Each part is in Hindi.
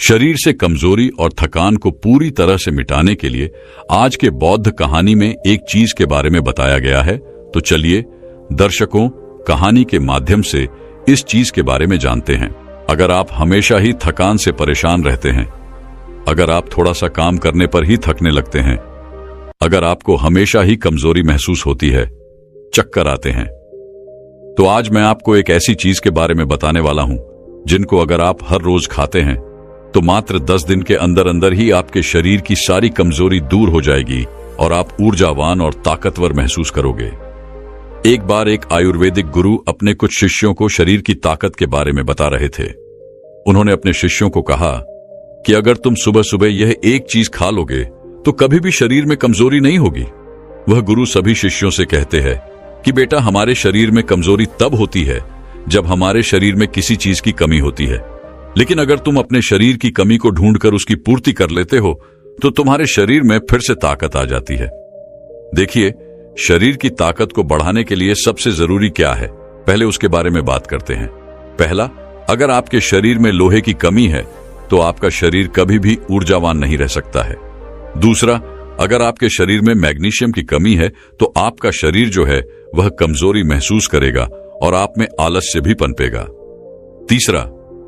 शरीर से कमजोरी और थकान को पूरी तरह से मिटाने के लिए आज के बौद्ध कहानी में एक चीज के बारे में बताया गया है। तो चलिए दर्शकों, कहानी के माध्यम से इस चीज के बारे में जानते हैं। अगर आप हमेशा ही थकान से परेशान रहते हैं, अगर आप थोड़ा सा काम करने पर ही थकने लगते हैं, अगर आपको हमेशा ही कमजोरी महसूस होती है, चक्कर आते हैं, तो आज मैं आपको एक ऐसी चीज के बारे में बताने वाला हूं जिनको अगर आप हर रोज खाते हैं तो मात्र 10 दिन के अंदर अंदर ही आपके शरीर की सारी कमजोरी दूर हो जाएगी और आप ऊर्जावान और ताकतवर महसूस करोगे। एक बार एक आयुर्वेदिक गुरु अपने कुछ शिष्यों को शरीर की ताकत के बारे में बता रहे थे। उन्होंने अपने शिष्यों को कहा कि अगर तुम सुबह सुबह यह एक चीज खा लोगे तो कभी भी शरीर में कमजोरी नहीं होगी। वह गुरु सभी शिष्यों से कहते हैं कि बेटा, हमारे शरीर में कमजोरी तब होती है जब हमारे शरीर में किसी चीज की कमी होती है, लेकिन अगर तुम अपने शरीर की कमी को ढूंढकर उसकी पूर्ति कर लेते हो तो तुम्हारे शरीर में फिर से ताकत आ जाती है। देखिए, शरीर की ताकत को बढ़ाने के लिए सबसे जरूरी क्या है, पहले उसके बारे में बात करते हैं। पहला, अगर आपके शरीर में लोहे की कमी है तो आपका शरीर कभी भी ऊर्जावान नहीं रह सकता है। दूसरा, अगर आपके शरीर में मैग्नीशियम की कमी है तो आपका शरीर जो है वह कमजोरी महसूस करेगा और आप में आलस्य भी पनपेगा। तीसरा,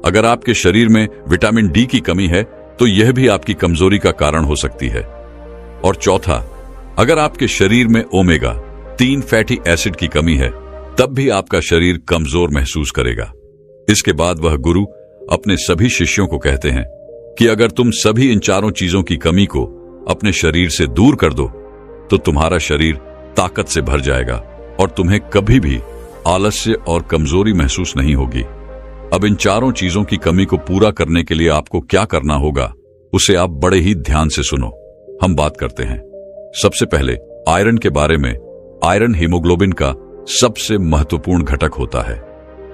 अगर आपके शरीर में विटामिन डी की कमी है तो यह भी आपकी कमजोरी का कारण हो सकती है। और चौथा, अगर आपके शरीर में ओमेगा 3 फैटी एसिड की कमी है तब भी आपका शरीर कमजोर महसूस करेगा। इसके बाद वह गुरु अपने सभी शिष्यों को कहते हैं कि अगर तुम सभी इन चारों चीजों की कमी को अपने शरीर से दूर कर दो तो तुम्हारा शरीर ताकत से भर जाएगा और तुम्हें कभी भी आलस्य और कमजोरी महसूस नहीं होगी। अब इन चारों चीजों की कमी को पूरा करने के लिए आपको क्या करना होगा उसे आप बड़े ही ध्यान से सुनो। हम बात करते हैं सबसे पहले आयरन के बारे में। आयरन हीमोग्लोबिन का सबसे महत्वपूर्ण घटक होता है।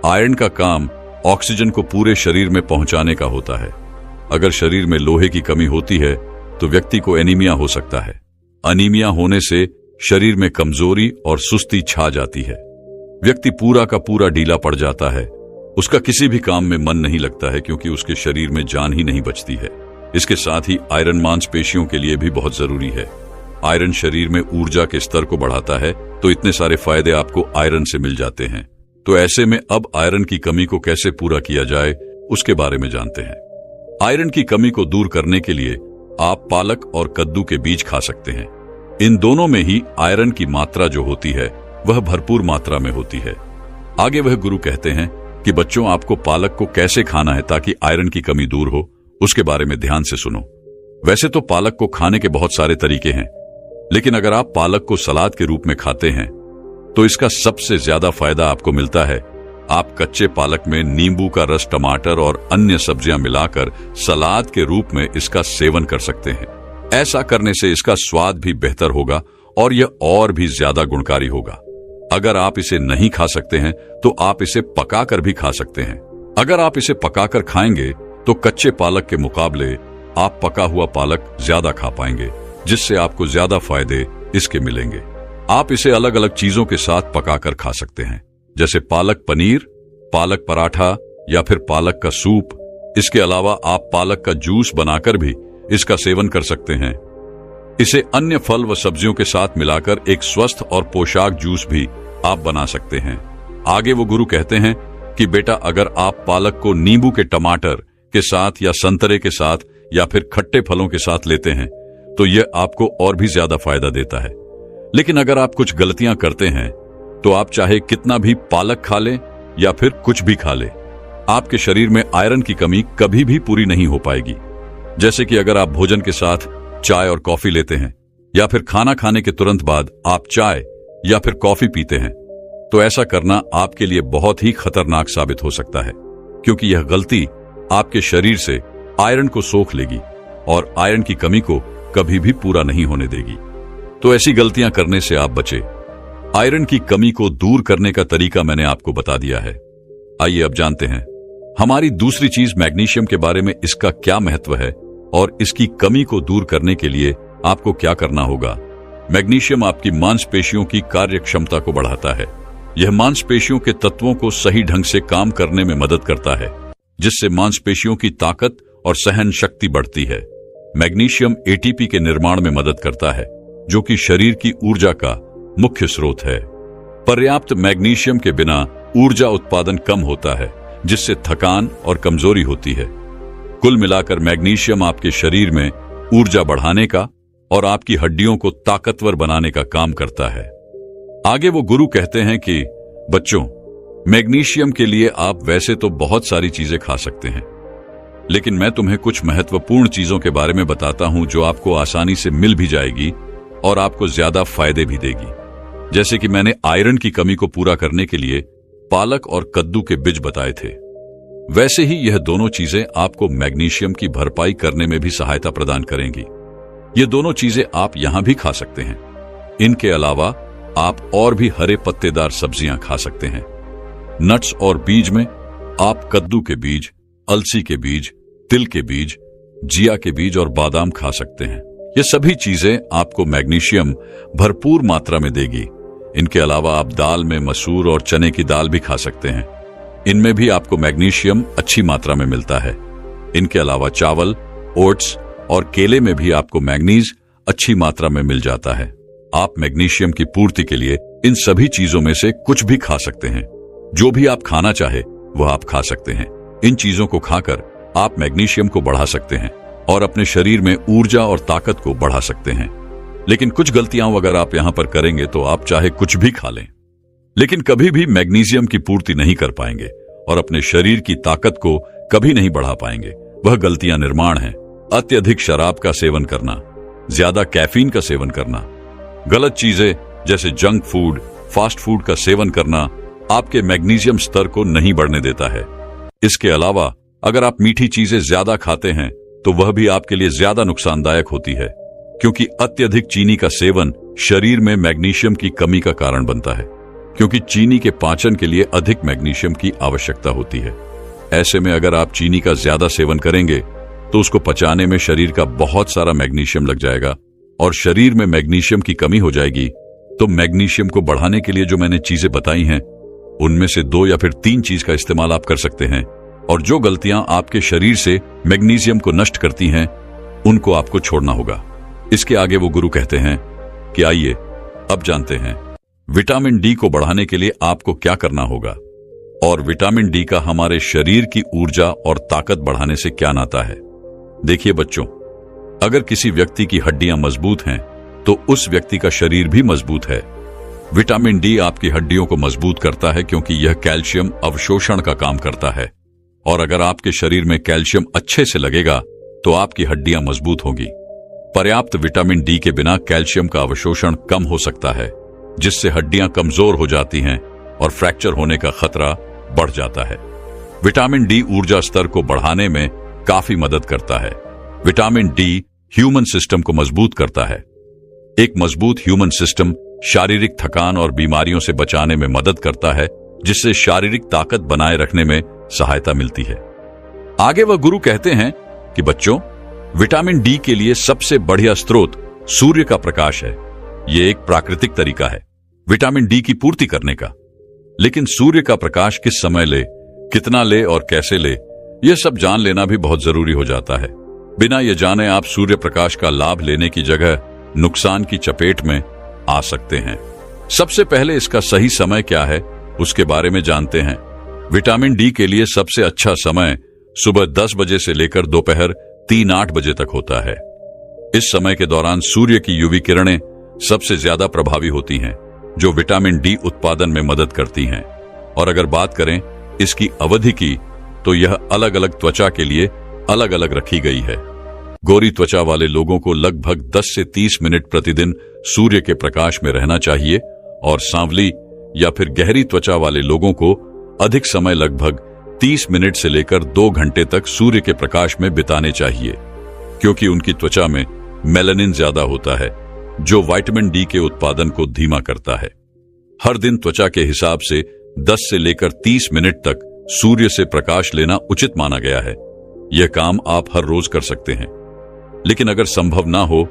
आयरन का काम ऑक्सीजन को पूरे शरीर में पहुंचाने का होता है। अगर शरीर में लोहे की कमी होती है तो व्यक्ति को एनीमिया हो सकता है। अनीमिया होने से शरीर में कमजोरी और सुस्ती छा जाती है। व्यक्ति पूरा का पूरा ढीला पड़ जाता है। उसका किसी भी काम में मन नहीं लगता है क्योंकि उसके शरीर में जान ही नहीं बचती है। इसके साथ ही आयरन मांसपेशियों के लिए भी बहुत जरूरी है। आयरन शरीर में ऊर्जा के स्तर को बढ़ाता है, तो इतने सारे फायदे आपको आयरन से मिल जाते हैं। तो ऐसे में अब आयरन की कमी को कैसे पूरा किया जाए उसके बारे में जानते हैं। आयरन की कमी को दूर करने के लिए आप पालक और कद्दू के बीज खा सकते हैं। इन दोनों में ही आयरन की मात्रा जो होती है वह भरपूर मात्रा में होती है। आगे वह गुरु कहते हैं कि बच्चों, आपको पालक को कैसे खाना है ताकि आयरन की कमी दूर हो, उसके बारे में ध्यान से सुनो। वैसे तो पालक को खाने के बहुत सारे तरीके हैं, लेकिन अगर आप पालक को सलाद के रूप में खाते हैं तो इसका सबसे ज्यादा फायदा आपको मिलता है। आप कच्चे पालक में नींबू का रस, टमाटर और अन्य सब्जियां मिलाकर सलाद के रूप में इसका सेवन कर सकते हैं। ऐसा करने से इसका स्वाद भी बेहतर होगा और यह और भी ज्यादा गुणकारी होगा। अगर आप इसे नहीं खा सकते हैं तो आप इसे पकाकर भी खा सकते हैं। अगर आप इसे पकाकर खाएंगे तो कच्चे पालक के मुकाबले आप पका हुआ पालक ज्यादा खा पाएंगे, जिससे आपको ज्यादा फायदे इसके मिलेंगे। आप इसे अलग अलग चीजों के साथ पकाकर खा सकते हैं, जैसे पालक पनीर, पालक पराठा या फिर पालक का सूप। इसके अलावा आप पालक का जूस बनाकर भी इसका सेवन कर सकते हैं। इसे अन्य फल व सब्जियों के साथ मिलाकर एक स्वस्थ और पोषक जूस भी आप बना सकते हैं। आगे वो गुरु कहते हैं कि बेटा, अगर आप पालक को नींबू के, टमाटर के साथ या संतरे के साथ या फिर खट्टे फलों के साथ लेते हैं तो यह आपको और भी ज्यादा फायदा देता है। लेकिन अगर आप कुछ गलतियां करते हैं तो आप चाहे कितना भी पालक खा लें या फिर कुछ भी खा लें, आपके शरीर में आयरन की कमी कभी भी पूरी नहीं हो पाएगी। जैसे कि अगर आप भोजन के साथ चाय और कॉफी लेते हैं या फिर खाना खाने के तुरंत बाद आप चाय या फिर कॉफी पीते हैं, तो ऐसा करना आपके लिए बहुत ही खतरनाक साबित हो सकता है, क्योंकि यह गलती आपके शरीर से आयरन को सोख लेगी और आयरन की कमी को कभी भी पूरा नहीं होने देगी। तो ऐसी गलतियां करने से आप बचे। आयरन की कमी को दूर करने का तरीका मैंने आपको बता दिया है। आइए अब जानते हैं हमारी दूसरी चीज मैग्नीशियम के बारे में। इसका क्या महत्व है और इसकी कमी को दूर करने के लिए आपको क्या करना होगा। मैग्नीशियम आपकी मांसपेशियों की कार्य क्षमता को बढ़ाता है। यह मांसपेशियों के तत्वों को सही ढंग से काम करने में मदद करता है, जिससे मांसपेशियों की ताकत और सहन शक्ति बढ़ती है। मैग्नीशियम एटीपी के निर्माण में मदद करता है, जो कि शरीर की ऊर्जा का मुख्य स्रोत है। पर्याप्त मैग्नीशियम के बिना ऊर्जा उत्पादन कम होता है, जिससे थकान और कमजोरी होती है। कुल मिलाकर मैग्नीशियम आपके शरीर में ऊर्जा बढ़ाने का और आपकी हड्डियों को ताकतवर बनाने का काम करता है। आगे वो गुरु कहते हैं कि बच्चों, मैग्नीशियम के लिए आप वैसे तो बहुत सारी चीजें खा सकते हैं, लेकिन मैं तुम्हें कुछ महत्वपूर्ण चीजों के बारे में बताता हूं जो आपको आसानी से मिल भी जाएगी और आपको ज्यादा फायदे भी देगी। जैसे कि मैंने आयरन की कमी को पूरा करने के लिए पालक और कद्दू के बीज बताए थे, वैसे ही यह दोनों चीजें आपको मैग्नीशियम की भरपाई करने में भी सहायता प्रदान करेंगी। ये दोनों चीजें आप यहां भी खा सकते हैं। इनके अलावा आप और भी हरे पत्तेदार सब्जियां खा सकते हैं। नट्स और बीज में आप कद्दू के बीज, अलसी के बीज, तिल के बीज, जिया के बीज और बादाम खा सकते हैं। ये सभी चीजें आपको मैग्नीशियम भरपूर मात्रा में देगी। इनके अलावा आप दाल में मसूर और चने की दाल भी खा सकते हैं। इनमें भी आपको मैग्नीशियम अच्छी मात्रा में मिलता है। इनके अलावा चावल, ओट्स और केले में भी आपको मैग्नीज अच्छी मात्रा में मिल जाता है। आप मैग्नीशियम की पूर्ति के लिए इन सभी चीजों में से कुछ भी खा सकते हैं। जो भी आप खाना चाहे वह आप खा सकते हैं। इन चीजों को खाकर आप मैग्नीशियम को बढ़ा सकते हैं और अपने शरीर में ऊर्जा और ताकत को बढ़ा सकते हैं। लेकिन कुछ गलतियां अगर आप यहां पर करेंगे तो आप चाहे कुछ भी खा लें, लेकिन कभी भी मैग्नीशियम की पूर्ति नहीं कर पाएंगे और अपने शरीर की ताकत को कभी नहीं बढ़ा पाएंगे। वह गलतियां निर्माण हैं: अत्यधिक शराब का सेवन करना, ज्यादा कैफीन का सेवन करना, गलत चीजें जैसे जंक फूड, फास्ट फूड का सेवन करना आपके मैग्नीशियम स्तर को नहीं बढ़ने देता है। इसके अलावा अगर आप मीठी चीजें ज्यादा खाते हैं तो वह भी आपके लिए ज्यादा नुकसानदायक होती है, क्योंकि अत्यधिक चीनी का सेवन शरीर में मैग्नीशियम की कमी का कारण बनता है, क्योंकि चीनी के पाचन के लिए अधिक मैग्नीशियम की आवश्यकता होती है। ऐसे में अगर आप चीनी का ज्यादा सेवन करेंगे तो उसको पचाने में शरीर का बहुत सारा मैग्नीशियम लग जाएगा और शरीर में मैग्नीशियम की कमी हो जाएगी। तो मैग्नीशियम को बढ़ाने के लिए जो मैंने चीजें बताई हैं, उनमें से 2 या फिर 3 चीज का इस्तेमाल आप कर सकते हैं। और जो गलतियां आपके शरीर से मैग्नीशियम को नष्ट करती हैं, उनको आपको छोड़ना होगा। इसके आगे वो गुरु कहते हैं कि आइए अब जानते हैं विटामिन डी को बढ़ाने के लिए आपको क्या करना होगा और विटामिन डी का हमारे शरीर की ऊर्जा और ताकत बढ़ाने से क्या नाता है। देखिए बच्चों, अगर किसी व्यक्ति की हड्डियां मजबूत हैं तो उस व्यक्ति का शरीर भी मजबूत है। विटामिन डी आपकी हड्डियों को मजबूत करता है क्योंकि यह कैल्शियम अवशोषण का काम करता है, और अगर आपके शरीर में कैल्शियम अच्छे से लगेगा तो आपकी हड्डियां मजबूत होंगी। पर्याप्त विटामिन डी के बिना कैल्शियम का अवशोषण कम हो सकता है, जिससे हड्डियां कमजोर हो जाती हैं और फ्रैक्चर होने का खतरा बढ़ जाता है। विटामिन डी ऊर्जा स्तर को बढ़ाने में काफी मदद करता है। विटामिन डी ह्यूमन सिस्टम को मजबूत करता है। एक मजबूत ह्यूमन सिस्टम शारीरिक थकान और बीमारियों से बचाने में मदद करता है, जिससे शारीरिक ताकत बनाए रखने में सहायता मिलती है। आगे वह गुरु कहते हैं कि बच्चों, विटामिन डी के लिए सबसे बढ़िया स्रोत सूर्य का प्रकाश है। यह एक प्राकृतिक तरीका है विटामिन डी की पूर्ति करने का। लेकिन सूर्य का प्रकाश किस समय ले, कितना ले और कैसे ले, यह सब जान लेना भी बहुत जरूरी हो जाता है। बिना यह जाने आप सूर्य प्रकाश का लाभ लेने की जगह नुकसान की चपेट में आ सकते हैं। सबसे पहले इसका सही समय क्या है उसके बारे में जानते हैं। विटामिन डी के लिए सबसे अच्छा समय सुबह 10 बजे से लेकर दोपहर 3-8 बजे तक होता है। इस समय के दौरान सूर्य की यूवी किरणें सबसे ज्यादा प्रभावी होती हैं, जो विटामिन डी उत्पादन में मदद करती हैं। और अगर बात करें इसकी अवधि की, तो यह अलग अलग त्वचा के लिए अलग अलग रखी गई है। गोरी त्वचा वाले लोगों को लगभग 10 से 30 मिनट प्रतिदिन सूर्य के प्रकाश में रहना चाहिए, और सांवली या फिर गहरी त्वचा वाले लोगों को अधिक समय लगभग 30 मिनट से लेकर 2 घंटे तक सूर्य के प्रकाश में बिताने चाहिए, क्योंकि उनकी त्वचा में मेलानिन ज्यादा होता है, जो विटामिन डी के उत्पादन को धीमा करता है। हर दिन त्वचा के हिसाब से 10 से लेकर 30 मिनट तक सूर्य से प्रकाश लेना उचित माना गया है। यह काम आप हर रोज कर सकते हैं, लेकिन अगर संभव ना हो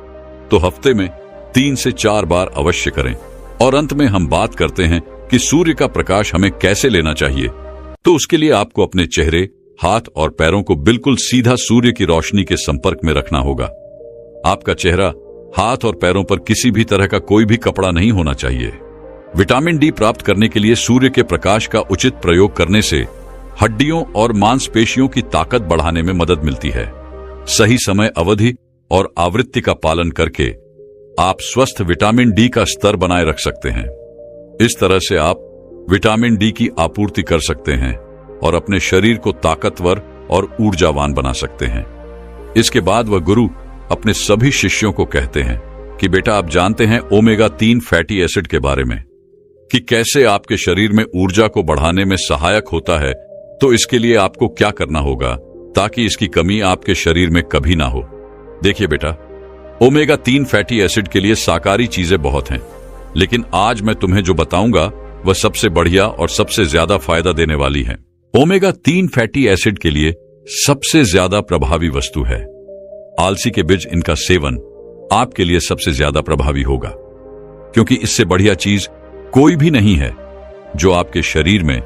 तो हफ्ते में 3 से 4 बार अवश्य करें। और अंत में हम बात करते हैं कि सूर्य का प्रकाश हमें कैसे लेना चाहिए। तो उसके लिए आपको अपने चेहरे हाथ और पैरों को बिल्कुल सीधा सूर्य की रोशनी के संपर्क में रखना होगा। आपका चेहरा, हाथ और पैरों पर किसी भी तरह का कोई भी कपड़ा नहीं होना चाहिए। विटामिन डी प्राप्त करने के लिए सूर्य के प्रकाश का उचित प्रयोग करने से हड्डियों और मांसपेशियों की ताकत बढ़ाने में मदद मिलती है। सही समय अवधि और आवृत्ति का पालन करके आप स्वस्थ विटामिन डी का स्तर बनाए रख सकते हैं। इस तरह से आप विटामिन डी की आपूर्ति कर सकते हैं और अपने शरीर को ताकतवर और ऊर्जावान बना सकते हैं। इसके बाद वह गुरु अपने सभी शिष्यों को कहते हैं कि बेटा, आप जानते हैं ओमेगा 3 फैटी एसिड के बारे में, कि कैसे आपके शरीर में ऊर्जा को बढ़ाने में सहायक होता है। तो इसके लिए आपको क्या करना होगा ताकि इसकी कमी आपके शरीर में कभी ना हो। देखिए बेटा, ओमेगा 3 फैटी एसिड के लिए शाकाहारी चीजें बहुत हैं, लेकिन आज मैं तुम्हें जो बताऊंगा वह सबसे बढ़िया और सबसे ज्यादा फायदा देने वाली है। ओमेगा 3 फैटी एसिड के लिए सबसे ज्यादा प्रभावी वस्तु है आलसी के बीज। इनका सेवन आपके लिए सबसे ज्यादा प्रभावी होगा, क्योंकि इससे बढ़िया चीज कोई भी नहीं है जो आपके शरीर में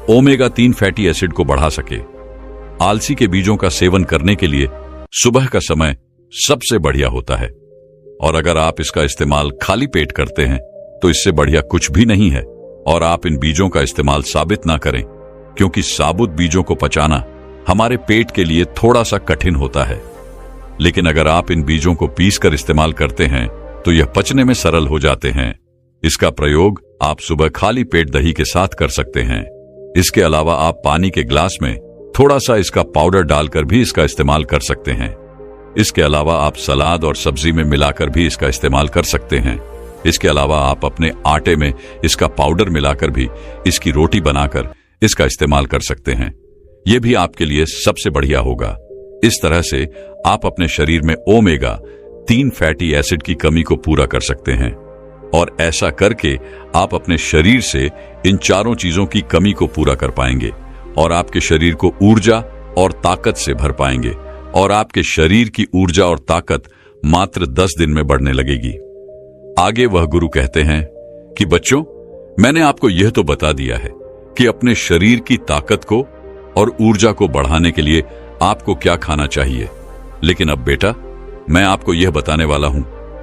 ओमेगा 3 फैटी एसिड को बढ़ा सके। आलसी के बीजों का सेवन करने के लिए सुबह का समय सबसे बढ़िया होता है, और अगर आप इसका इस्तेमाल खाली पेट करते हैं तो इससे बढ़िया कुछ भी नहीं है। और आप इन बीजों का इस्तेमाल साबित ना करें, क्योंकि साबुत बीजों को पचाना हमारे पेट के लिए थोड़ा सा कठिन होता है। लेकिन अगर आप इन बीजों को पीसकर इस्तेमाल करते हैं तो यह पचने में सरल हो जाते हैं। इसका प्रयोग आप सुबह खाली पेट दही के साथ कर सकते हैं। इसके अलावा आप पानी के ग्लास में थोड़ा सा इसका पाउडर डालकर भी इसका इस्तेमाल कर सकते हैं। इसके अलावा आप सलाद और सब्जी में मिलाकर भी इसका इस्तेमाल कर सकते हैं। इसके अलावा आप अपने आटे में इसका पाउडर मिलाकर भी इसकी रोटी बनाकर इसका इस्तेमाल कर सकते हैं। यह भी आपके लिए सबसे बढ़िया होगा। इस तरह से आप अपने शरीर में ओमेगा 3 फैटी एसिड की कमी को पूरा कर सकते हैं, और ऐसा करके आप अपने शरीर से इन चारों चीजों की कमी को पूरा कर पाएंगे और आपके शरीर को ऊर्जा और ताकत से भर पाएंगे, और आपके शरीर की ऊर्जा और ताकत मात्र 10 दिन में बढ़ने लगेगी। आगे वह गुरु कहते हैं कि बच्चों, मैंने आपको यह तो बता दिया है कि अपने शरीर की ताकत को और ऊर्जा को बढ़ाने के लिए आपको क्या खाना चाहिए, लेकिन अब बेटा, मैं आपको यह बताने वाला हूं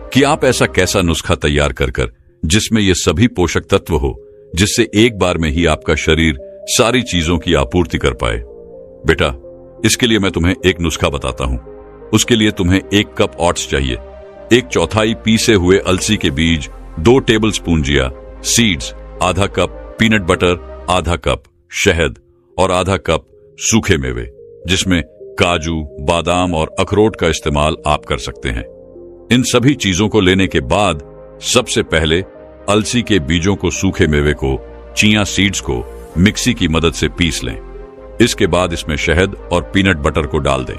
कि आप ऐसा कैसा नुस्खा तैयार कर जिसमें ये सभी पोषक तत्व हो, जिससे एक बार में ही आपका शरीर सारी चीजों की आपूर्ति कर पाए। बेटा, इसके लिए मैं तुम्हें एक नुस्खा बताता हूं। उसके लिए तुम्हें 1 कप ओट्स चाहिए, 1/4 पीसे हुए अलसी के बीज, 2 टेबलस्पून जिया सीड्स, आधा कप पीनट बटर, आधा कप शहद और आधा कप सूखे मेवे, जिसमें काजू, बादाम और अखरोट का इस्तेमाल आप कर सकते हैं। इन सभी चीजों को लेने के बाद सबसे पहले अलसी के बीजों को, सूखे मेवे को, चिया सीड्स को मिक्सी की मदद से पीस लें। इसके बाद इसमें शहद और पीनट बटर को डाल दें।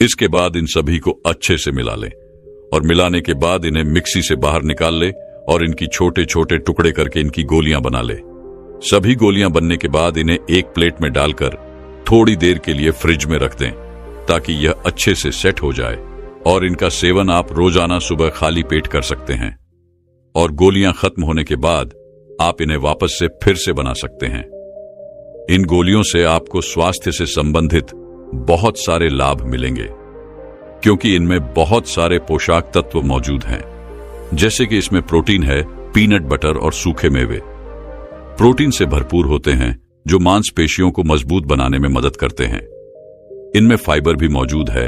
इसके बाद इन सभी को अच्छे से मिला लें, और मिलाने के बाद इन्हें मिक्सी से बाहर निकाल लें और इनकी छोटे छोटे टुकड़े करके इनकी गोलियां बना लें। सभी गोलियां बनने के बाद इन्हें एक प्लेट में डालकर थोड़ी देर के लिए फ्रिज में रख दें, ताकि यह अच्छे से सेट हो जाए, और इनका सेवन आप रोजाना सुबह खाली पेट कर सकते हैं। और गोलियां खत्म होने के बाद आप इन्हें वापस से फिर से बना सकते हैं। इन गोलियों से आपको स्वास्थ्य से संबंधित बहुत सारे लाभ मिलेंगे, क्योंकि इनमें बहुत सारे पोषक तत्व मौजूद हैं। जैसे कि इसमें प्रोटीन है, पीनट बटर और सूखे मेवे प्रोटीन से भरपूर होते हैं, जो मांसपेशियों को मजबूत बनाने में मदद करते हैं। इनमें फाइबर भी मौजूद है।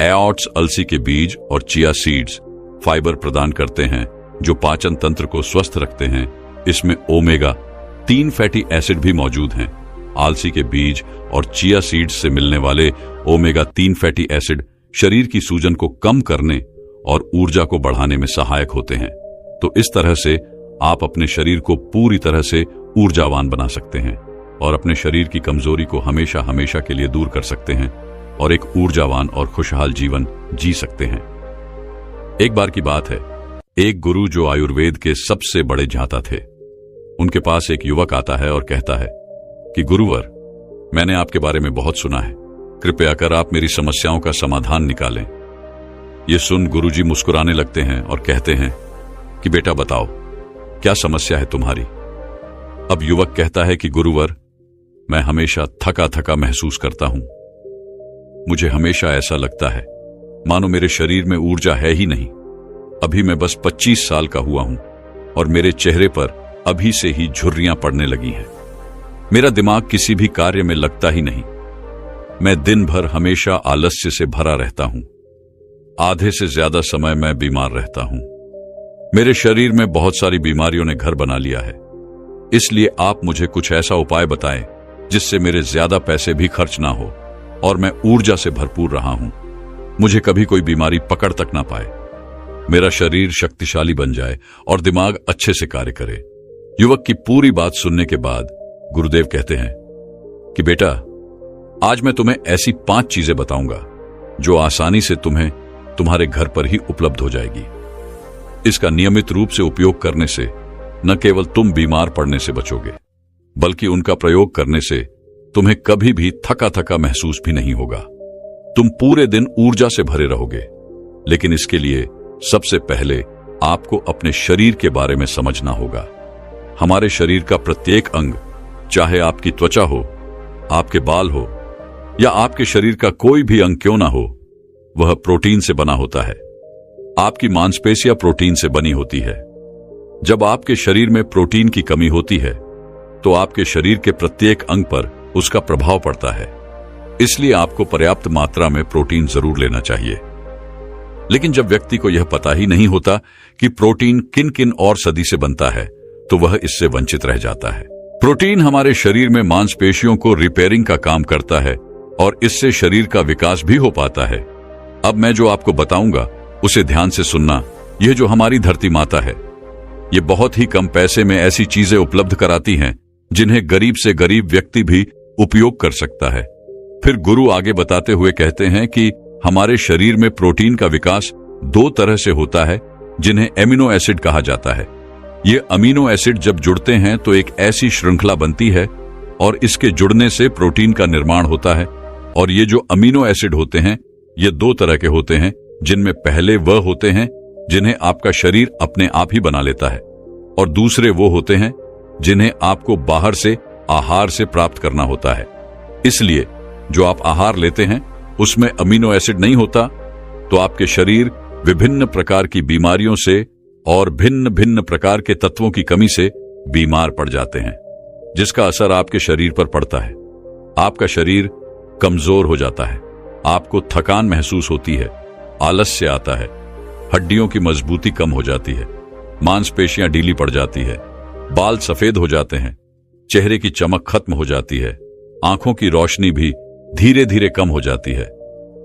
ओट्स, अलसी के बीज और चिया सीड्स फाइबर प्रदान करते हैं, जो पाचन तंत्र को स्वस्थ रखते हैं। इसमें ओमेगा 3 फैटी एसिड भी मौजूद हैं। आलसी के बीज और चिया सीड्स से मिलने वाले ओमेगा 3 फैटी एसिड शरीर की सूजन को कम करने और ऊर्जा को बढ़ाने में सहायक होते हैं। तो इस तरह से आप अपने शरीर को पूरी तरह से ऊर्जावान बना सकते हैं और अपने शरीर की कमजोरी को हमेशा हमेशा के लिए दूर कर सकते हैं और एक ऊर्जावान और खुशहाल जीवन जी सकते हैं। एक बार की बात है, एक गुरु जो आयुर्वेद के सबसे बड़े जानता थे, उनके पास एक युवक आता है और कहता है कि गुरुवर, मैंने आपके बारे में बहुत सुना है, कृपया कर आप मेरी समस्याओं का समाधान निकालें। ये सुन गुरुजी मुस्कुराने लगते हैं और कहते हैं कि बेटा बताओ, क्या समस्या है तुम्हारी। अब युवक कहता है कि गुरुवर, मैं हमेशा थका थका महसूस करता हूं, मुझे हमेशा ऐसा लगता है मानो मेरे शरीर में ऊर्जा है ही नहीं। अभी मैं बस 25 साल का हुआ हूं और मेरे चेहरे पर अभी से ही झुर्रियां पड़ने लगी हैं। मेरा दिमाग किसी भी कार्य में लगता ही नहीं। मैं दिन भर हमेशा आलस्य से भरा रहता हूं। आधे से ज्यादा समय मैं बीमार रहता हूं। मेरे शरीर में बहुत सारी बीमारियों ने घर बना लिया है। इसलिए आप मुझे कुछ ऐसा उपाय बताएं जिससे मेरे ज्यादा पैसे भी खर्च ना हो और मैं ऊर्जा से भरपूर रहा हूं। मुझे कभी कोई बीमारी पकड़ तक ना पाए। मेरा शरीर शक्तिशाली बन जाए और दिमाग अच्छे से कार्य करे। युवक की पूरी बात सुनने के बाद गुरुदेव कहते हैं कि बेटा, आज मैं तुम्हें ऐसी 5 चीजें बताऊंगा जो आसानी से तुम्हें तुम्हारे घर पर ही उपलब्ध हो जाएगी। इसका नियमित रूप से उपयोग करने से न केवल तुम बीमार पड़ने से बचोगे, बल्कि उनका प्रयोग करने से तुम्हें कभी भी थका थका महसूस भी नहीं होगा। तुम पूरे दिन ऊर्जा से भरे रहोगे। लेकिन इसके लिए सबसे पहले आपको अपने शरीर के बारे में समझना होगा। हमारे शरीर का प्रत्येक अंग, चाहे आपकी त्वचा हो, आपके बाल हो या आपके शरीर का कोई भी अंग क्यों ना हो, वह प्रोटीन से बना होता है। आपकी मांसपेशियां प्रोटीन से बनी होती है। जब आपके शरीर में प्रोटीन की कमी होती है तो आपके शरीर के प्रत्येक अंग पर उसका प्रभाव पड़ता है। इसलिए आपको पर्याप्त मात्रा में प्रोटीन जरूर लेना चाहिए। लेकिन जब व्यक्ति को यह पता ही नहीं होता कि प्रोटीन किन किन और सदी से बनता है, तो वह इससे वंचित रह जाता है। प्रोटीन हमारे शरीर में मांसपेशियों को रिपेयरिंग का काम करता है और इससे शरीर का विकास भी हो पाता है। अब मैं जो आपको बताऊंगा उसे ध्यान से सुनना। यह जो हमारी धरती माता है, ये बहुत ही कम पैसे में ऐसी चीजें उपलब्ध कराती हैं जिन्हें गरीब से गरीब व्यक्ति भी उपयोग कर सकता है। फिर गुरु आगे बताते हुए कहते हैं कि हमारे शरीर में प्रोटीन का विकास 2 तरह से होता है, जिन्हें एमिनो एसिड कहा जाता है। ये अमीनो एसिड जब जुड़ते हैं तो एक ऐसी श्रृंखला बनती है और इसके जुड़ने से प्रोटीन का निर्माण होता है। और ये जो अमीनो एसिड होते हैं, ये 2 तरह के होते हैं, जिनमें पहले वह होते हैं जिन्हें आपका शरीर अपने आप ही बना लेता है, और दूसरे वो होते हैं जिन्हें आपको बाहर से आहार से प्राप्त करना होता है। इसलिए जो आप आहार लेते हैं उसमें अमीनो एसिड नहीं होता, तो आपके शरीर विभिन्न प्रकार की बीमारियों से और भिन्न भिन्न प्रकार के तत्वों की कमी से बीमार पड़ जाते हैं, जिसका असर आपके शरीर पर पड़ता है। आपका शरीर कमजोर हो जाता है, आपको थकान महसूस होती है, आलस्य आता है, हड्डियों की मजबूती कम हो जाती है, मांसपेशियां ढीली पड़ जाती है, बाल सफेद हो जाते हैं, चेहरे की चमक खत्म हो जाती है, आंखों की रोशनी भी धीरे धीरे कम हो जाती है,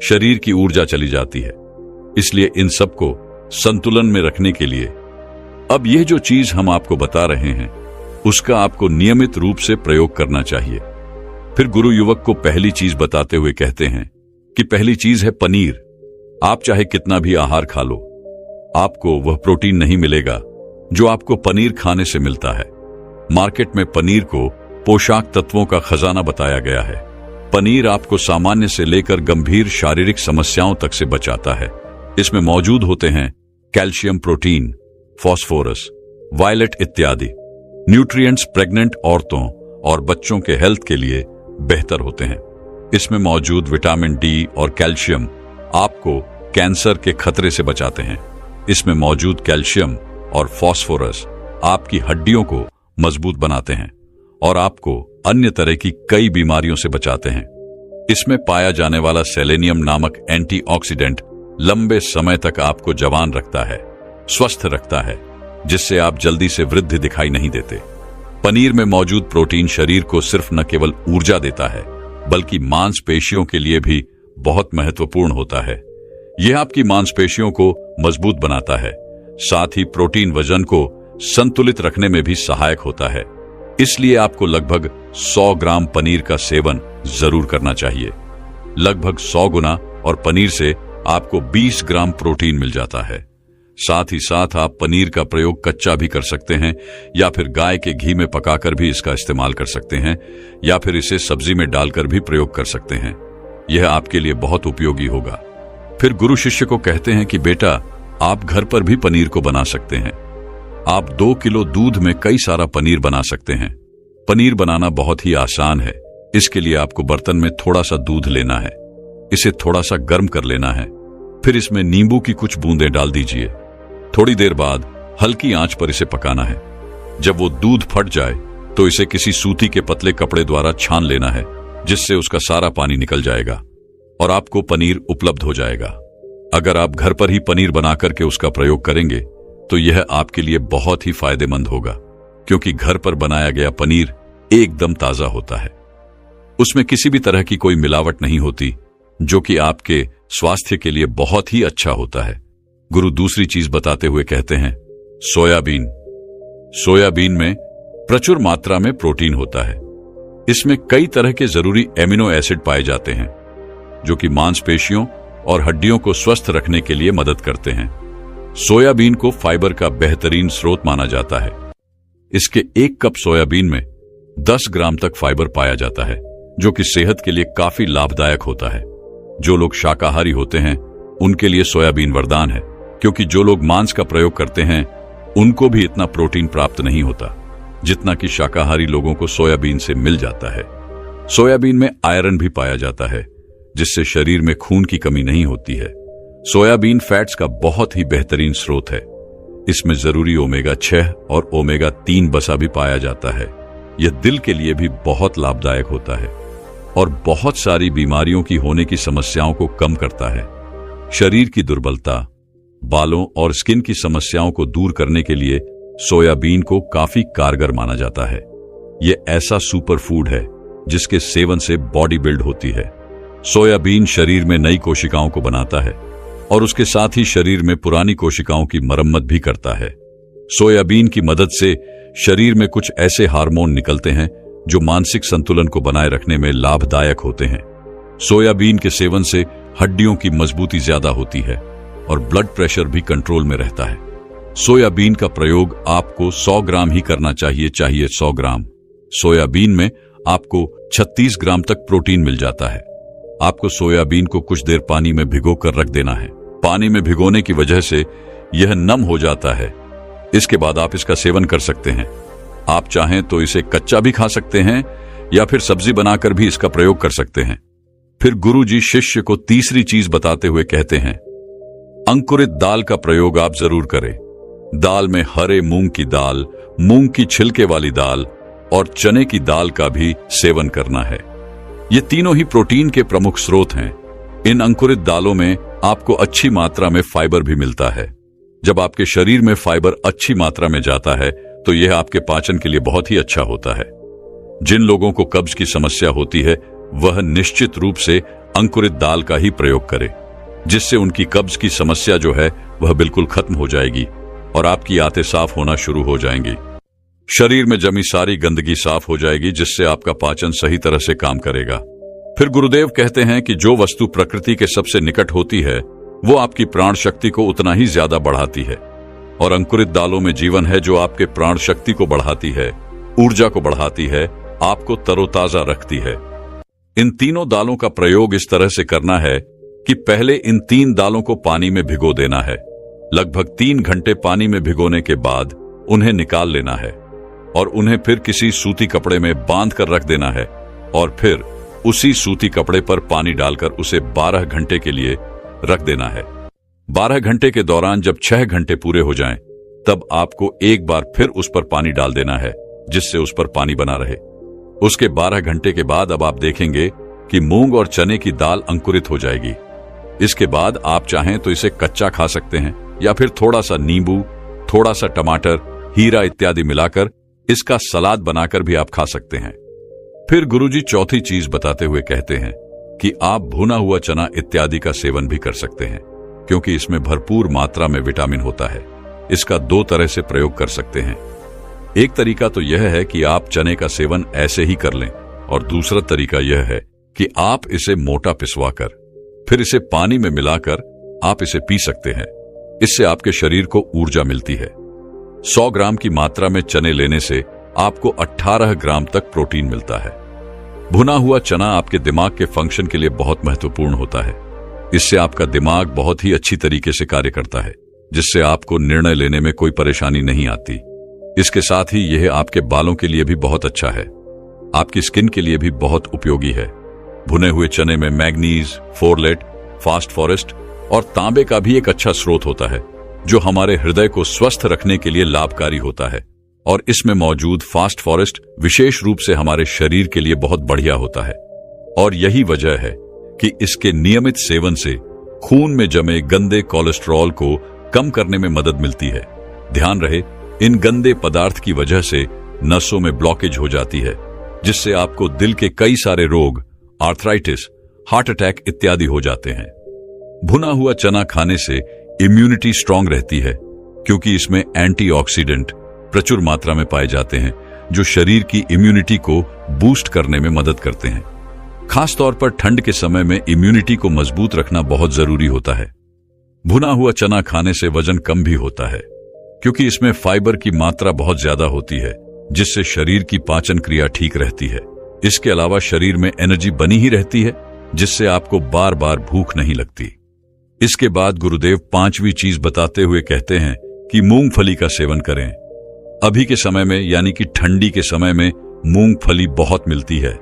शरीर की ऊर्जा चली जाती है। इसलिए इन सबको संतुलन में रखने के लिए अब यह जो चीज हम आपको बता रहे हैं उसका आपको नियमित रूप से प्रयोग करना चाहिए। फिर गुरु युवक को पहली चीज बताते हुए कहते हैं कि पहली चीज है पनीर। आप चाहे कितना भी आहार खा लो, आपको वह प्रोटीन नहीं मिलेगा जो आपको पनीर खाने से मिलता है। मार्केट में पनीर को पोषक तत्वों का खजाना बताया गया है। पनीर आपको सामान्य से लेकर गंभीर शारीरिक समस्याओं तक से बचाता है। इसमें मौजूद होते हैं कैल्शियम, प्रोटीन, फास्फोरस, वायलेट इत्यादि न्यूट्रिएंट्स प्रेग्नेंट औरतों और बच्चों के हेल्थ के लिए बेहतर होते हैं। इसमें मौजूद विटामिन डी और कैल्शियम आपको कैंसर के खतरे से बचाते हैं। इसमें मौजूद कैल्शियम और फास्फोरस आपकी हड्डियों को मजबूत बनाते हैं और आपको अन्य तरह की कई बीमारियों से बचाते हैं। इसमें पाया जाने वाला सेलेनियम नामक एंटीऑक्सीडेंट लंबे समय तक आपको जवान रखता है, स्वस्थ रखता है, जिससे आप जल्दी से वृद्ध दिखाई नहीं देते। पनीर में मौजूद प्रोटीन शरीर को सिर्फ न केवल ऊर्जा देता है, बल्कि मांसपेशियों के लिए भी बहुत महत्वपूर्ण होता है। यह आपकी मांसपेशियों को मजबूत बनाता है। साथ ही प्रोटीन वजन को संतुलित रखने में भी सहायक होता है। इसलिए आपको लगभग 100 ग्राम पनीर का सेवन जरूर करना चाहिए। लगभग 100 गुना, और पनीर से आपको 20 ग्राम प्रोटीन मिल जाता है। साथ ही साथ आप पनीर का प्रयोग कच्चा भी कर सकते हैं या फिर गाय के घी में पकाकर भी इसका इस्तेमाल कर सकते हैं, या फिर इसे सब्जी में डालकर भी प्रयोग कर सकते हैं। यह आपके लिए बहुत उपयोगी होगा। फिर गुरु शिष्य को कहते हैं कि बेटा, आप घर पर भी पनीर को बना सकते हैं। आप 2 किलो दूध में कई सारा पनीर बना सकते हैं। पनीर बनाना बहुत ही आसान है। इसके लिए आपको बर्तन में थोड़ा सा दूध लेना है। इसे थोड़ा सा गर्म कर लेना है। फिर इसमें नींबू की कुछ बूंदें डाल दीजिए। थोड़ी देर बाद हल्की आंच पर इसे पकाना है। जब वो दूध फट जाए तो इसे किसी सूती के पतले कपड़े द्वारा छान लेना है, जिससे उसका सारा पानी निकल जाएगा और आपको पनीर उपलब्ध हो जाएगा। अगर आप घर पर ही पनीर बना करके उसका प्रयोग करेंगे तो यह आपके लिए बहुत ही फायदेमंद होगा, क्योंकि घर पर बनाया गया पनीर एकदम ताजा होता है। उसमें किसी भी तरह की कोई मिलावट नहीं होती, जो कि आपके स्वास्थ्य के लिए बहुत ही अच्छा होता है। गुरु दूसरी चीज बताते हुए कहते हैं, सोयाबीन। सोयाबीन में प्रचुर मात्रा में प्रोटीन होता है। इसमें कई तरह के जरूरी एमिनो एसिड पाए जाते हैं, जो कि मांसपेशियों और हड्डियों को स्वस्थ रखने के लिए मदद करते हैं। सोयाबीन को फाइबर का बेहतरीन स्रोत माना जाता है। इसके 1 कप सोयाबीन में 10 ग्राम तक फाइबर पाया जाता है, जो कि सेहत के लिए काफी लाभदायक होता है। जो लोग शाकाहारी होते हैं उनके लिए सोयाबीन वरदान है, क्योंकि जो लोग मांस का प्रयोग करते हैं उनको भी इतना प्रोटीन प्राप्त नहीं होता जितना कि शाकाहारी लोगों को सोयाबीन से मिल जाता है। सोयाबीन में आयरन भी पाया जाता है, जिससे शरीर में खून की कमी नहीं होती है। सोयाबीन फैट्स का बहुत ही बेहतरीन स्रोत है। इसमें जरूरी ओमेगा 6 और ओमेगा 3 वसा भी पाया जाता है। यह दिल के लिए भी बहुत लाभदायक होता है और बहुत सारी बीमारियों की होने की समस्याओं को कम करता है। शरीर की दुर्बलता, बालों और स्किन की समस्याओं को दूर करने के लिए सोयाबीन को काफी कारगर माना जाता है। यह ऐसा सुपर फूड है जिसके सेवन से बॉडी बिल्ड होती है। सोयाबीन शरीर में नई कोशिकाओं को बनाता है और उसके साथ ही शरीर में पुरानी कोशिकाओं की मरम्मत भी करता है। सोयाबीन की मदद से शरीर में कुछ ऐसे हार्मोन निकलते हैं जो मानसिक संतुलन को बनाए रखने में लाभदायक होते हैं। सोयाबीन के सेवन से हड्डियों की मजबूती ज्यादा होती है और ब्लड प्रेशर भी कंट्रोल में रहता है। सोयाबीन का प्रयोग आपको 100 ग्राम ही करना चाहिए 100 ग्राम। सोयाबीन में आपको 36 ग्राम तक प्रोटीन मिल जाता है। आपको सोयाबीन को कुछ देर पानी में भिगो कर रख देना है। पानी में भिगोने की वजह से यह नम हो जाता है। इसके बाद आप इसका सेवन कर सकते हैं। आप चाहें तो इसे कच्चा भी खा सकते हैं या फिर सब्जी बनाकर भी इसका प्रयोग कर सकते हैं। फिर गुरुजी शिष्य को तीसरी चीज बताते हुए कहते हैं, अंकुरित दाल का प्रयोग आप जरूर करें। दाल में हरे मूंग की दाल, मूंग की छिलके वाली दाल और चने की दाल का भी सेवन करना है। ये तीनों ही प्रोटीन के प्रमुख स्रोत हैं। इन अंकुरित दालों में आपको अच्छी मात्रा में फाइबर भी मिलता है। जब आपके शरीर में फाइबर अच्छी मात्रा में जाता है तो यह आपके पाचन के लिए बहुत ही अच्छा होता है। जिन लोगों को कब्ज की समस्या होती है वह निश्चित रूप से अंकुरित दाल का ही प्रयोग करें, जिससे उनकी कब्ज की समस्या जो है वह बिल्कुल खत्म हो जाएगी और आपकी आंतें साफ होना शुरू हो जाएंगी। शरीर में जमी सारी गंदगी साफ हो जाएगी, जिससे आपका पाचन सही तरह से काम करेगा। फिर गुरुदेव कहते हैं कि जो वस्तु प्रकृति के सबसे निकट होती है वो आपकी प्राण शक्ति को उतना ही ज्यादा बढ़ाती है, और अंकुरित दालों में जीवन है जो आपके प्राण शक्ति को बढ़ाती है, ऊर्जा को बढ़ाती है, आपको तरोताजा रखती है। इन तीनों दालों का प्रयोग इस तरह से करना है कि पहले इन 3 दालों को पानी में भिगो देना है। लगभग 3 घंटे पानी में भिगोने के बाद उन्हें निकाल लेना है और उन्हें फिर किसी सूती कपड़े में बांध कर रख देना है, और फिर उसी सूती कपड़े पर पानी डालकर उसे 12 घंटे के लिए रख देना है। 12 घंटे के दौरान जब 6 घंटे पूरे हो जाएं, तब आपको एक बार फिर उस पर पानी डाल देना है, जिससे उस पर पानी बना रहे। उसके 12 घंटे के बाद अब आप देखेंगे कि मूंग और चने की दाल अंकुरित हो जाएगी। इसके बाद आप चाहें तो इसे कच्चा खा सकते हैं या फिर थोड़ा सा नींबू, थोड़ा सा टमाटर, हीरा इत्यादि मिलाकर इसका सलाद बनाकर भी आप खा सकते हैं। फिर गुरुजी चौथी चीज बताते हुए कहते हैं कि आप भुना हुआ चना इत्यादि का सेवन भी कर सकते हैं, क्योंकि इसमें भरपूर मात्रा में विटामिन होता है। इसका 2 तरह से प्रयोग कर सकते हैं। एक तरीका तो यह है कि आप चने का सेवन ऐसे ही कर लें, और दूसरा तरीका यह है कि आप इसे मोटा पिसवाकर फिर इसे पानी में मिलाकर आप इसे पी सकते हैं। इससे आपके शरीर को ऊर्जा मिलती है। 100 ग्राम की मात्रा में चने लेने से आपको 18 ग्राम तक प्रोटीन मिलता है। भुना हुआ चना आपके दिमाग के फंक्शन के लिए बहुत महत्वपूर्ण होता है। इससे आपका दिमाग बहुत ही अच्छी तरीके से कार्य करता है, जिससे आपको निर्णय लेने में कोई परेशानी नहीं आती। इसके साथ ही यह आपके बालों के लिए भी बहुत अच्छा है, आपकी स्किन के लिए भी बहुत उपयोगी है। भुने हुए चने में मैग्नीज, फोरलेट, फास्ट फॉरेस्ट और तांबे का भी एक अच्छा स्रोत होता है, जो हमारे हृदय को स्वस्थ रखने के लिए लाभकारी होता है। और इसमें मौजूद फास्ट फॉरेस्ट विशेष रूप से हमारे शरीर के लिए बहुत बढ़िया होता है। और यही वजह है कि इसके नियमित सेवन से खून में जमे गंदे कोलेस्ट्रॉल को कम करने में मदद मिलती है। ध्यान रहे, इन गंदे पदार्थ की वजह से नसों में ब्लॉकेज हो जाती है, जिससे आपको दिल के कई सारे रोग, आर्थराइटिस, हार्ट अटैक इत्यादि हो जाते हैं। भुना हुआ चना खाने से इम्यूनिटी स्ट्रांग रहती है, क्योंकि इसमें एंटीऑक्सीडेंट प्रचुर मात्रा में पाए जाते हैं, जो शरीर की इम्यूनिटी को बूस्ट करने में मदद करते हैं। खास तौर पर ठंड के समय में इम्यूनिटी को मजबूत रखना बहुत जरूरी होता है। भुना हुआ चना खाने से वजन कम भी होता है, क्योंकि इसमें फाइबर की मात्रा बहुत ज्यादा होती है, जिससे शरीर की पाचन क्रिया ठीक रहती है। इसके अलावा शरीर में एनर्जी बनी ही रहती है, जिससे आपको बार बार भूख नहीं लगती। इसके बाद गुरुदेव पांचवी चीज बताते हुए कहते हैं कि मूंगफली का सेवन करें। अभी के समय में यानी कि ठंडी के समय में मूंगफली बहुत मिलती है।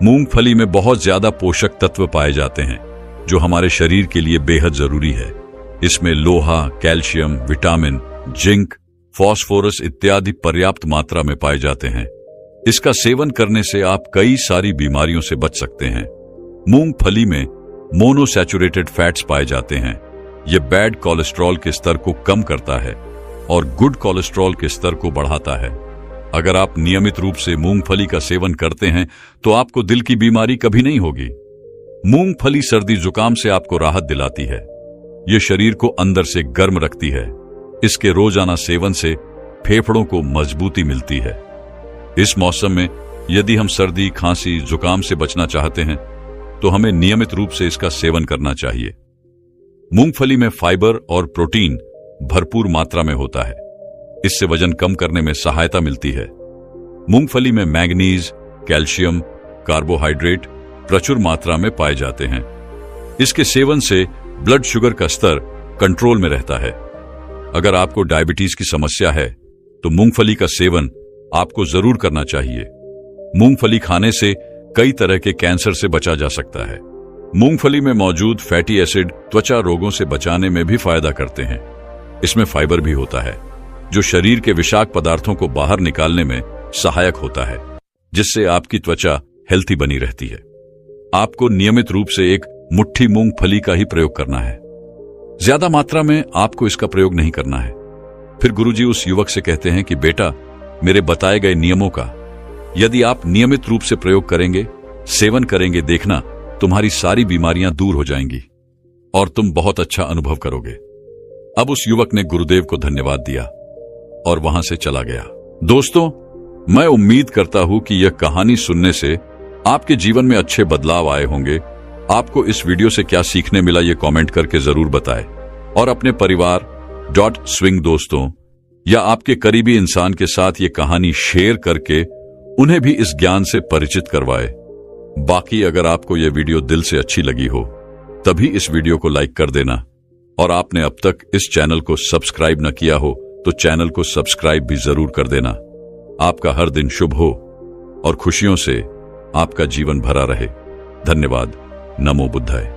मूंगफली में बहुत ज्यादा पोषक तत्व पाए जाते हैं, जो हमारे शरीर के लिए बेहद जरूरी है। इसमें लोहा, कैल्शियम, विटामिन, जिंक, फास्फोरस इत्यादि पर्याप्त मात्रा में पाए जाते हैं। इसका सेवन करने से आप कई सारी बीमारियों से बच सकते हैं। मूंगफली में मोनोसैचुरेटेड फैट्स पाए जाते हैं। यह बैड कोलेस्ट्रॉल के स्तर को कम करता है और गुड कोलेस्ट्रॉल के स्तर को बढ़ाता है। अगर आप नियमित रूप से मूंगफली का सेवन करते हैं तो आपको दिल की बीमारी कभी नहीं होगी। मूंगफली सर्दी जुकाम से आपको राहत दिलाती है। यह शरीर को अंदर से गर्म रखती है। इसके रोजाना सेवन से फेफड़ों को मजबूती मिलती है। इस मौसम में यदि हम सर्दी, खांसी, जुकाम से बचना चाहते हैं तो हमें नियमित रूप से इसका सेवन करना चाहिए। मूंगफली में फाइबर और प्रोटीन भरपूर मात्रा में होता है। इससे वजन कम करने में सहायता मिलती है। मूंगफली में मैग्नीज, कैल्शियम, कार्बोहाइड्रेट प्रचुर मात्रा में पाए जाते हैं। इसके सेवन से ब्लड शुगर का स्तर कंट्रोल में रहता है। अगर आपको डायबिटीज की समस्या है तो मूंगफली का सेवन आपको जरूर करना चाहिए। मूंगफली खाने से कई तरह के कैंसर से बचा जा सकता है। मूंगफली में मौजूद फैटी एसिड त्वचा रोगों से बचाने में भी फायदा करते हैं। इसमें फाइबर भी होता है, जो शरीर के विषाक्त पदार्थों को बाहर निकालने में सहायक होता है, जिससे आपकी त्वचा हेल्थी बनी रहती है। आपको नियमित रूप से एक मुट्ठी मूंगफली का ही प्रयोग करना है। ज्यादा मात्रा में आपको इसका प्रयोग नहीं करना है। फिर गुरुजी उस युवक से कहते हैं कि बेटा, मेरे बताए गए नियमों का यदि आप नियमित रूप से प्रयोग करेंगे, सेवन करेंगे, देखना तुम्हारी सारी बीमारियां दूर हो जाएंगी और तुम बहुत अच्छा अनुभव करोगे। अब उस युवक ने गुरुदेव को धन्यवाद दिया और वहां से चला गया। दोस्तों, मैं उम्मीद करता हूं कि यह कहानी सुनने से आपके जीवन में अच्छे बदलाव आए होंगे। आपको इस वीडियो से क्या सीखने मिला, ये कमेंट करके जरूर बताएं और अपने परिवार .swing दोस्तों या आपके करीबी इंसान के साथ ये कहानी शेयर करके उन्हें भी इस ज्ञान से परिचित करवाएं। बाकी अगर आपको यह वीडियो दिल से अच्छी लगी हो तभी इस वीडियो को लाइक कर देना, और आपने अब तक इस चैनल को सब्सक्राइब न किया हो तो चैनल को सब्सक्राइब भी जरूर कर देना। आपका हर दिन शुभ हो और खुशियों से आपका जीवन भरा रहे। धन्यवाद। नमो बुद्धाय।